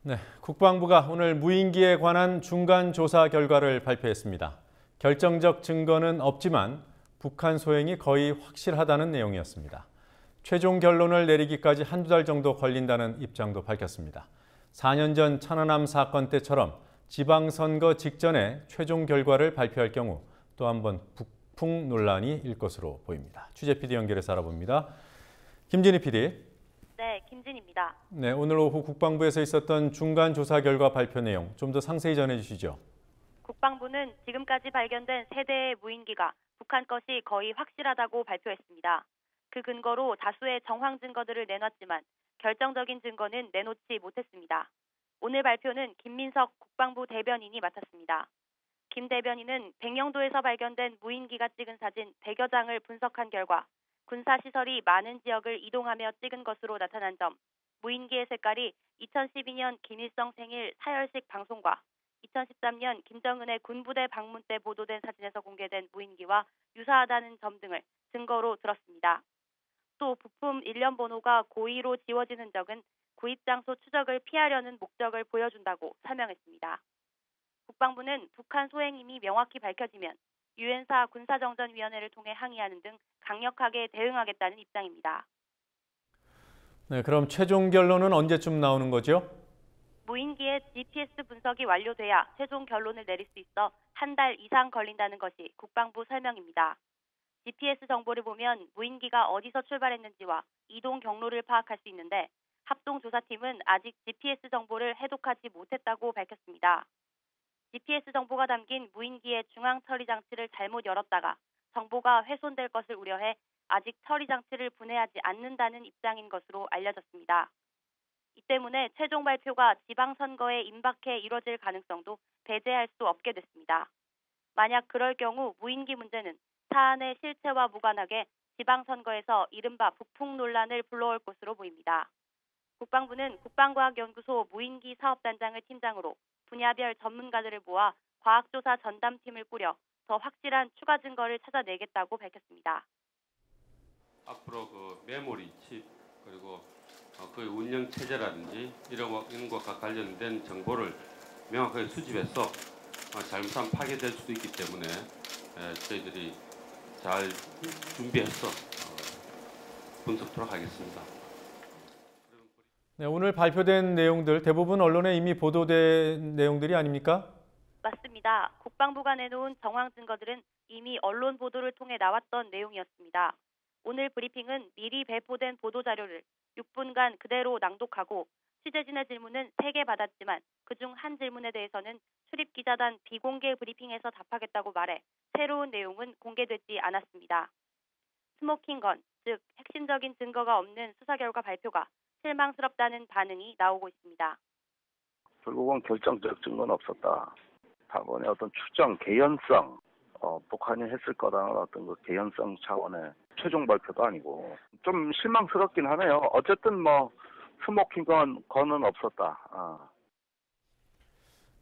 네, 국방부가 오늘 무인기에 관한 중간 조사 결과를 발표했습니다. 결정적 증거는 없지만 북한 소행이 거의 확실하다는 내용이었습니다. 최종 결론을 내리기까지 한두 달 정도 걸린다는 입장도 밝혔습니다. 4년 전 천안함 사건 때처럼 지방선거 직전에 최종 결과를 발표할 경우 또 한 번 북풍 논란이 일 것으로 보입니다. 취재 PD 연결해서 알아봅니다. 김진희 PD. 네, 김진입니다. 네, 오늘 오후 국방부에서 있었던 중간 조사 결과 발표 내용 좀 더 상세히 전해주시죠. 국방부는 지금까지 발견된 세 대의 무인기가 북한 것이 거의 확실하다고 발표했습니다. 그 근거로 다수의 정황 증거들을 내놨지만 결정적인 증거는 내놓지 못했습니다. 오늘 발표는 김민석 국방부 대변인이 맡았습니다. 김 대변인은 백령도에서 발견된 무인기가 찍은 사진 100여 장을 분석한 결과 군사시설이 많은 지역을 이동하며 찍은 것으로 나타난 점, 무인기의 색깔이 2012년 김일성 생일 사열식 방송과 2013년 김정은의 군부대 방문 때 보도된 사진에서 공개된 무인기와 유사하다는 점 등을 증거로 들었습니다. 또 부품 일련 번호가 고의로 지워진 흔적은 구입 장소 추적을 피하려는 목적을 보여준다고 설명했습니다. 국방부는 북한 소행임이 명확히 밝혀지면 유엔사 군사정전위원회를 통해 항의하는 등 강력하게 대응하겠다는 입장입니다. 네, 그럼 최종 결론은 언제쯤 나오는 거죠? 무인기의 GPS 분석이 완료돼야 최종 결론을 내릴 수 있어 한 달 이상 걸린다는 것이 국방부 설명입니다. GPS 정보를 보면 무인기가 어디서 출발했는지와 이동 경로를 파악할 수 있는데 합동조사팀은 아직 GPS 정보를 해독하지 못했다고 밝혔습니다. GPS 정보가 담긴 무인기의 중앙 처리 장치를 잘못 열었다가 정보가 훼손될 것을 우려해 아직 처리 장치를 분해하지 않는다는 입장인 것으로 알려졌습니다. 이 때문에 최종 발표가 지방선거에 임박해 이뤄질 가능성도 배제할 수 없게 됐습니다. 만약 그럴 경우 무인기 문제는 사안의 실체와 무관하게 지방선거에서 이른바 북풍 논란을 불러올 것으로 보입니다. 국방부는 국방과학연구소 무인기 사업단장을 팀장으로 분야별 전문가들을 모아 과학조사 전담팀을 꾸려 더 확실한 추가 증거를 찾아내겠다고 밝혔습니다. 앞으로 그 메모리 칩 그리고 그 운영 체제라든지 이런 것과 관련된 정보를 명확하게 수집해서 잘못하면 파괴될 수도 있기 때문에 저희들이 잘 준비해서 분석토록 하겠습니다. 네, 오늘 발표된 내용들 대부분 언론에 이미 보도된 내용들이 아닙니까? 맞습니다. 국방부가 내놓은 정황 증거들은 이미 언론 보도를 통해 나왔던 내용이었습니다. 오늘 브리핑은 미리 배포된 보도자료를 6분간 그대로 낭독하고 취재진의 질문은 3개 받았지만 그중 한 질문에 대해서는 출입기자단 비공개 브리핑에서 답하겠다고 말해 새로운 내용은 공개되지 않았습니다. 스모킹건, 즉 핵심적인 증거가 없는 수사 결과 발표가 실망스럽다는 반응이 나오고 있습니다. 결국은 결정적 증거는 없었다. 다분히 어떤 추정, 개연성, 북한이 했을 거라는 어떤 그 개연성 차원의 최종 발표도 아니고 좀 실망스럽긴 하네요. 어쨌든 스모킹건은 없었다.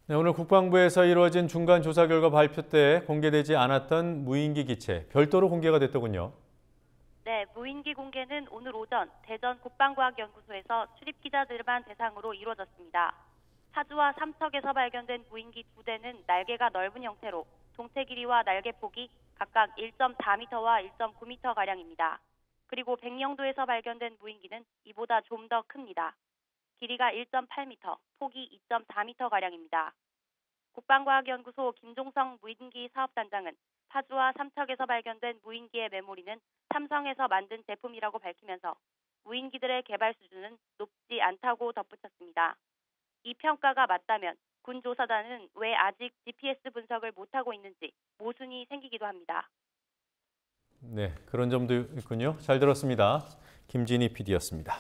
네, 오늘 국방부에서 이루어진 중간 조사 결과 발표 때 공개되지 않았던 무인기 기체 별도로 공개가 됐더군요. 네, 무인기 공개는 오늘 오전 대전 국방과학연구소에서 출입기자들만 대상으로 이루어졌습니다. 파주와 삼척에서 발견된 무인기 2대는 날개가 넓은 형태로 동체 길이와 날개 폭이 각각 1.4m와 1.9m가량입니다. 그리고 백령도에서 발견된 무인기는 이보다 좀 더 큽니다. 길이가 1.8m, 폭이 2.4m가량입니다. 국방과학연구소 김종성 무인기 사업단장은 파주와 삼척에서 발견된 무인기의 메모리는 삼성에서 만든 제품이라고 밝히면서 무인기들의 개발 수준은 높지 않다고 덧붙였습니다. 이 평가가 맞다면 군 조사단은 왜 아직 GPS 분석을 못하고 있는지 모순이 생기기도 합니다. 네, 그런 점도 있군요. 잘 들었습니다. 김진희 PD였습니다.